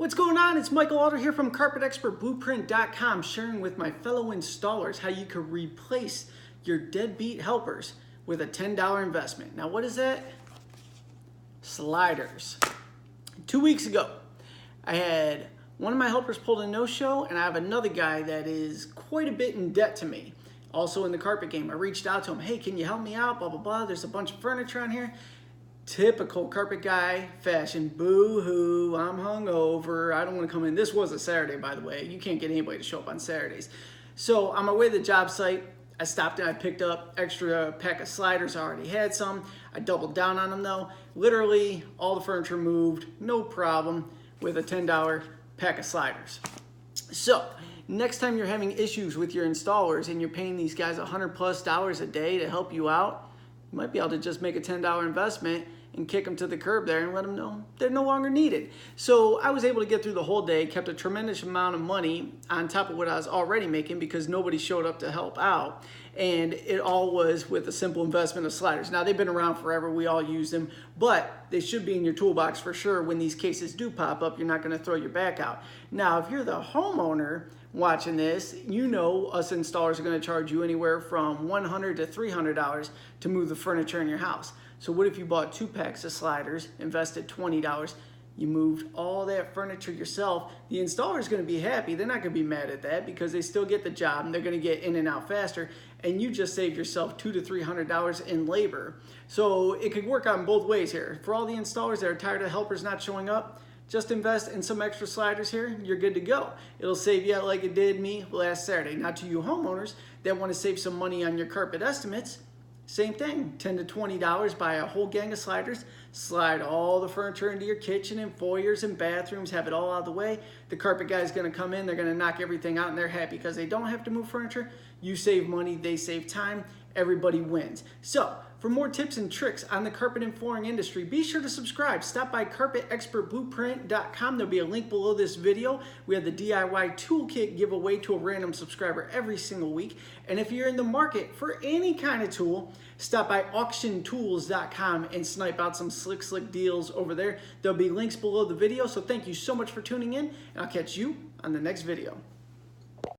What's going on? It's Michael Alder here from CarpetExpertBlueprint.com, sharing with my fellow installers how you can replace your deadbeat helpers with a $10 investment. Now, what is that? Sliders. 2 weeks ago, I had one of my helpers pulled a no-show, and I have another guy that is quite a bit in debt to me. Also in the carpet game, I reached out to him, hey, can you help me out, blah, blah, blah. There's a bunch of furniture on here. Typical carpet guy fashion, boo-hoo, I'm hungover, I don't want to come in. This was a Saturday, by the way. You can't get anybody to show up on Saturdays. So on my way to the job site, I stopped and I picked up extra pack of sliders. I already had some. I doubled down on them though. Literally all the furniture moved, no problem, with a $10 pack of sliders. So next time you're having issues with your installers and you're paying these guys $100+ a day to help you out, you might be able to just make a $10 investment and kick them to the curb there and let them know they're no longer needed. So I was able to get through the whole day, kept a tremendous amount of money on top of what I was already making because nobody showed up to help out. And it all was with a simple investment of sliders. Now, they've been around forever. We all use them, but they should be in your toolbox for sure. When these cases do pop up, you're not going to throw your back out. Now, if you're the homeowner watching this, you know us installers are going to charge you anywhere from $100 to $300 to move the furniture in your house. So what if you bought 2 packs of sliders, invested $20, you moved all that furniture yourself? The installer is going to be happy. They're not going to be mad at that because they still get the job and they're going to get in and out faster, and you just saved yourself $200 to $300 in labor. So it could work on both ways here. For all the installers that are tired of helpers not showing up, just invest in some extra sliders here, you're good to go. It'll save you like it did me last Saturday. Now to you homeowners that want to save some money on your carpet estimates, same thing, $10 to $20, buy a whole gang of sliders, slide all the furniture into your kitchen and foyers and bathrooms, have it all out of the way. The carpet guy's gonna come in, they're gonna knock everything out, and they're happy because they don't have to move furniture. You save money, they save time, everybody wins. So, for more tips and tricks on the carpet and flooring industry, be sure to subscribe. Stop by CarpetExpertBlueprint.com. There'll be a link below this video. We have the DIY toolkit giveaway to a random subscriber every single week. And if you're in the market for any kind of tool, stop by AuctionTools.com and snipe out some slick deals over there. There'll be links below the video. So thank you so much for tuning in, and I'll catch you on the next video.